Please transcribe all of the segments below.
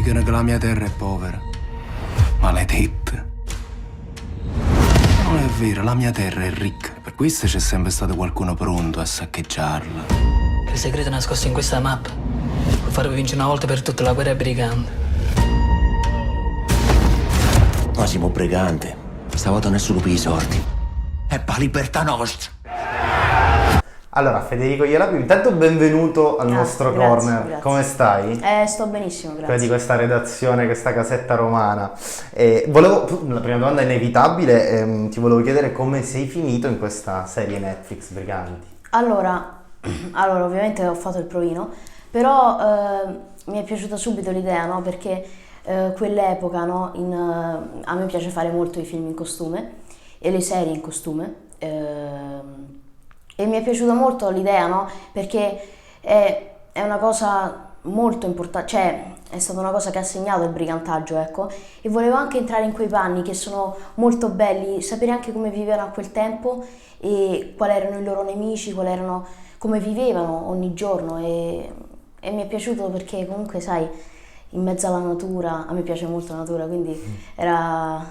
Dicono che la mia terra è povera. Maledetta. Non è vero, la mia terra è ricca. Per questo c'è sempre stato qualcuno pronto a saccheggiarla. Il segreto nascosto in questa mappa. Per farvi vincere una volta per tutte la guerra brigante. Ma siamo brigante. Stavolta nessuno per i sordi. È per la libertà nostra. Allora, Federico Ielabio, intanto benvenuto al nostro corner. Grazie. Come stai? Sto benissimo, Quella grazie. di questa redazione, questa casetta romana. La prima domanda è inevitabile, ti volevo chiedere come sei finito in questa serie Netflix Briganti. Allora, ovviamente ho fatto il provino, però mi è piaciuta subito l'idea, no? Perché quell'epoca, no? A me piace fare molto i film in costume e le serie in costume. E mi è piaciuta molto l'idea, no? Perché è una cosa molto importante, cioè è stata una cosa che ha segnato il brigantaggio, ecco, e volevo anche entrare in quei panni che sono molto belli, sapere anche come vivevano a quel tempo e quali erano i loro nemici, come vivevano ogni giorno e mi è piaciuto perché comunque, sai, in mezzo alla natura, a me piace molto la natura, quindi era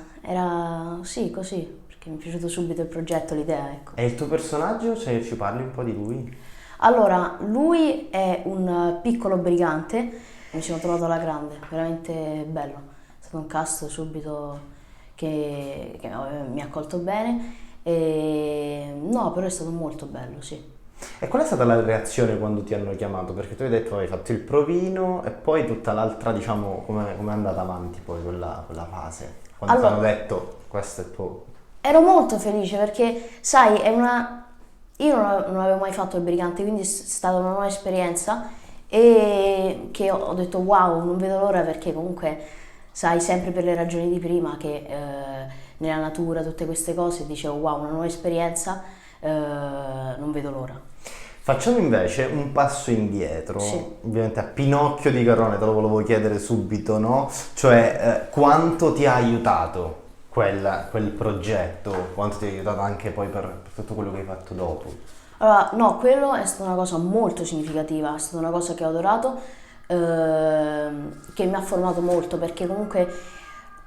sì, così. Mi è piaciuto subito il progetto, l'idea, ecco. E il tuo personaggio, se ci parli un po' di lui? Allora, lui è un piccolo brigante, mi sono trovato alla grande, veramente bello. È stato un cast subito che mi ha accolto bene, no, però è stato molto bello, sì. E qual è stata la reazione quando ti hanno chiamato? Perché tu hai detto hai fatto il provino e poi tutta l'altra, diciamo, come è andata avanti poi quella fase? Quando ti hanno detto questo è il tuo... Ero molto felice perché, sai, io non avevo mai fatto il brigante, quindi è stata una nuova esperienza e che ho detto wow, non vedo l'ora perché comunque, sai, sempre per le ragioni di prima che nella natura, tutte queste cose, dicevo wow, una nuova esperienza, non vedo l'ora. Facciamo invece un passo indietro, Sì. Ovviamente a Pinocchio di Garrone, te lo volevo chiedere subito, no? Cioè, quanto ti ha aiutato quel progetto, quanto ti ha aiutato anche poi per tutto quello che hai fatto dopo? Allora, no, quello è stata una cosa molto significativa, è stata una cosa che ho adorato, che mi ha formato molto, perché comunque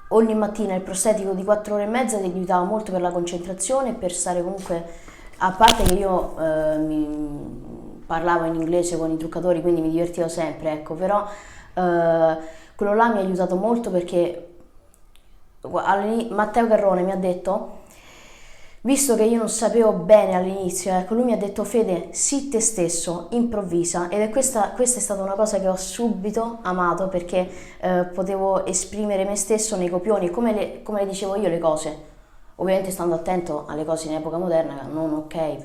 ogni mattina il prostetico di 4 ore e mezza ti aiutava molto per la concentrazione, per stare comunque, a parte che io mi parlavo in inglese con i truccatori, quindi mi divertivo sempre, ecco, però quello là mi ha aiutato molto perché Matteo Garrone mi ha detto, visto che io non sapevo bene all'inizio, ecco, lui mi ha detto Fede, sii te stesso, improvvisa, ed questa è stata una cosa che ho subito amato perché potevo esprimere me stesso nei copioni, come le dicevo io le cose, ovviamente stando attento alle cose in epoca moderna, non ok,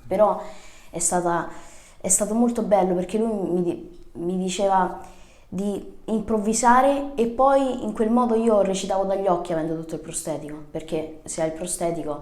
però è stato molto bello perché lui mi diceva di improvvisare e poi in quel modo io recitavo dagli occhi avendo tutto il prostetico, perché se hai il prostetico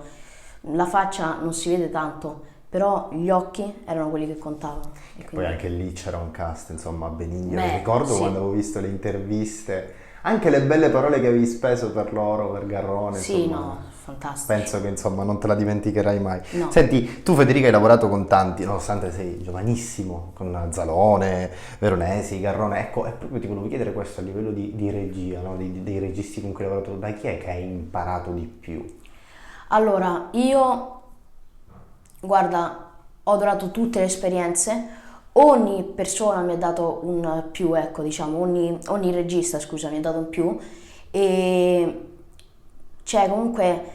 la faccia non si vede tanto, però gli occhi erano quelli che contavano. E Poi quindi... anche lì c'era un cast, insomma, Benigno. Beh, Ricordo sì. quando avevo visto le interviste, anche le belle parole che avevi speso per loro, per Garrone, Sì, insomma, no, fantastico. penso che insomma non te la dimenticherai mai. No. Senti, tu Federica hai lavorato con tanti, nonostante sei giovanissimo, con Zalone, Veronesi, Garrone, ecco, e proprio ti volevo chiedere questo a livello di regia, no? Dei registi con cui hai lavorato, da chi è che hai imparato di più? Allora, guarda, ho adorato tutte le esperienze, ogni persona mi ha dato un più, ecco, diciamo, ogni regista, scusa, mi ha dato un più e cioè comunque,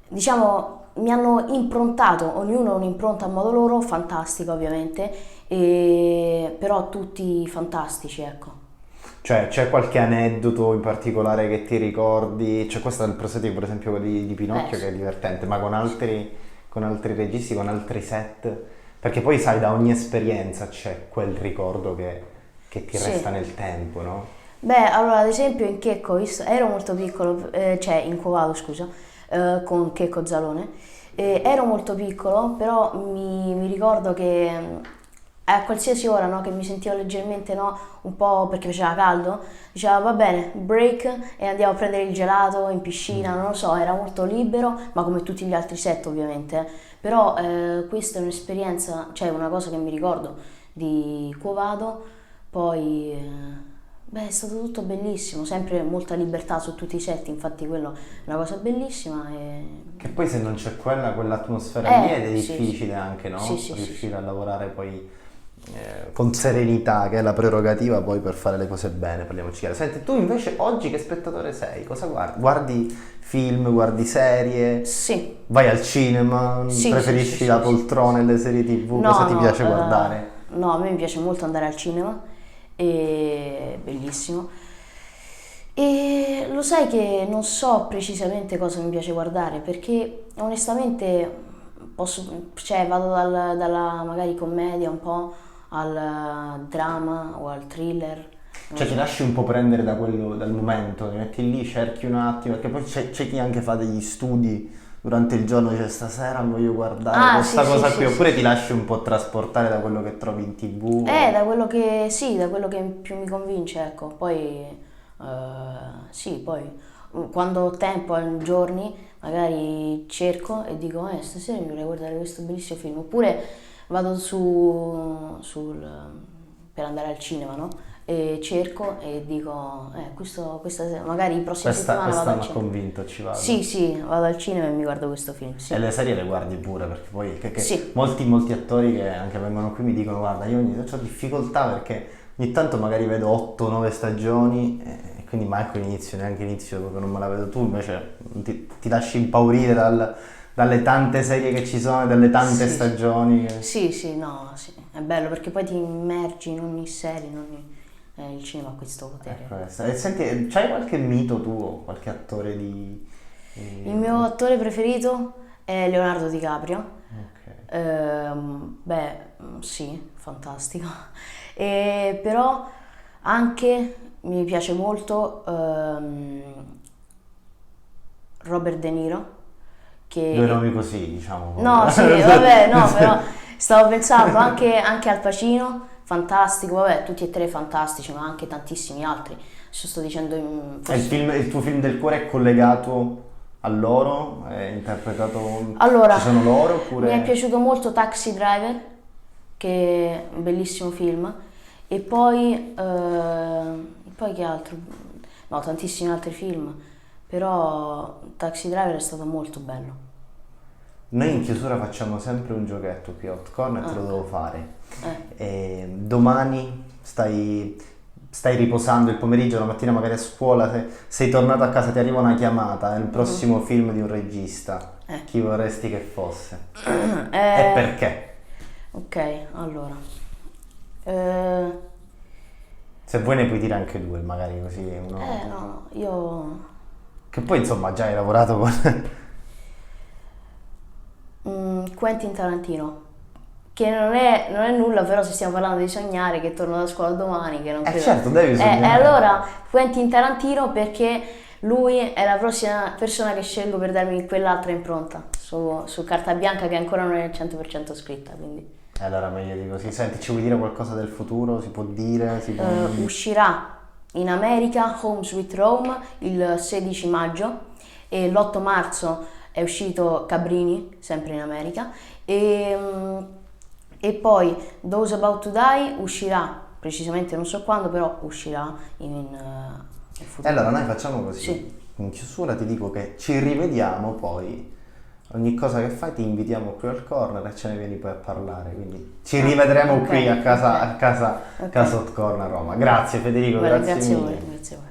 diciamo, mi hanno improntato, ognuno un'impronta a modo loro, fantastica ovviamente, però tutti fantastici, ecco. Cioè, c'è qualche aneddoto in particolare che ti ricordi? C'è questo del prosetico, per esempio, di Pinocchio, Sì. che è divertente, ma con altri registi, con altri set? Perché poi, sai, da ogni esperienza c'è quel ricordo che ti Sì. resta nel tempo, no? Beh, allora, ad esempio in Checco, ero molto piccolo, cioè in Covado, scusa, con Checco Zalone, ero molto piccolo, però mi ricordo che a qualsiasi ora, no, che mi sentivo leggermente, no, un po' perché faceva caldo, diceva va bene, break e andiamo a prendere il gelato in piscina, non lo so, era molto libero, ma come tutti gli altri set ovviamente, però questa è un'esperienza, cioè una cosa che mi ricordo di Covado, poi Beh, è stato tutto bellissimo, sempre molta libertà su tutti i set, infatti quello è una cosa bellissima Che poi se non c'è quell'atmosfera lì è sì, difficile sì. anche, no? Sì, Riuscire a lavorare poi con serenità, che è la prerogativa poi per fare le cose bene, parliamoci chiaro. Senti, tu invece oggi che spettatore sei? Cosa guardi? Guardi film, guardi serie? Sì. Vai al cinema? Sì, Preferisci sì, la sì, poltrona e le serie TV? No, Cosa ti no, piace guardare? no, a me piace molto andare al cinema, è bellissimo. E lo sai che non so precisamente cosa mi piace guardare, perché onestamente cioè, vado dalla magari commedia un po' al dramma o al thriller. Cioè ti lasci un po' prendere da quello, dal momento, ti metti lì, cerchi un attimo, perché poi c'è chi anche fa degli studi durante il giorno, dice stasera voglio guardare questa sì, cosa sì, qui, sì, oppure sì. ti lasci un po' trasportare da quello che trovi in TV. Da quello che, sì, da quello che più mi convince, ecco. Poi, sì, poi quando ho tempo, giorni, magari cerco e dico, stasera mi vorrei guardare questo bellissimo film. Oppure vado per andare al cinema, no? E cerco e dico, questa magari i prossimi settimana vado Questa al mi ha cinema. convinto, ci vado. Sì, vado al cinema e mi guardo questo film, sì. E le serie le guardi pure, perché poi Sì. molti attori che anche vengono qui mi dicono guarda, io ho difficoltà perché ogni tanto magari vedo 8-9 stagioni e quindi manco neanche inizio proprio non me la vedo. Tu invece ti lasci impaurire dalle tante serie che ci sono, dalle tante stagioni. Sì, no, sì, è bello perché poi ti immergi in ogni serie, il cinema ha questo potere. E senti, c'hai qualche mito tuo, qualche attore di... Il mio attore preferito è Leonardo DiCaprio. Sì, fantastico. Però anche mi piace molto Robert De Niro. Due nomi così, diciamo. No, sì, vabbè, no, però stavo pensando anche Al Pacino, fantastico, vabbè, tutti e tre fantastici, ma anche tantissimi altri. Sto dicendo Il tuo film del cuore è collegato a loro? È interpretato... Allora, ci sono loro oppure... mi è piaciuto molto Taxi Driver, che è un bellissimo film, e poi che altro? No, tantissimi altri film, però Taxi Driver è stato molto bello. Noi in chiusura facciamo sempre un giochetto qui a Hot Corner, te lo devo fare. Domani stai riposando il pomeriggio, la mattina magari a scuola, sei tornato a casa, ti arriva una chiamata, è il prossimo film di un regista. Chi vorresti che fosse? E perché? Ok, allora. Se vuoi ne puoi dire anche due, magari così uno... No, io... Che poi insomma già hai lavorato con... Quentin Tarantino, che non è nulla, però se stiamo parlando di sognare, che torno da scuola domani, che non credo... certo, devi sognare. Allora, Quentin Tarantino perché lui è la prossima persona che scelgo per darmi quell'altra impronta su carta bianca che ancora non è al 100% scritta, quindi... Allora meglio di così. Senti, ci vuoi dire qualcosa del futuro? Si può dire? Uscirà in America Home Sweet Rome il 16 maggio e l'8 marzo è uscito Cabrini, sempre in America, e poi Those About to Die uscirà, precisamente non so quando, però uscirà in futuro. E allora noi facciamo così. Sì. In chiusura ti dico che ci rivediamo poi. Ogni cosa che fai ti invitiamo qui al corner e ce ne vieni poi a parlare, quindi ci rivedremo qui a casa Hot Corner Roma. Grazie Federico, Guarda, grazie grazie a mille. voi, grazie a voi.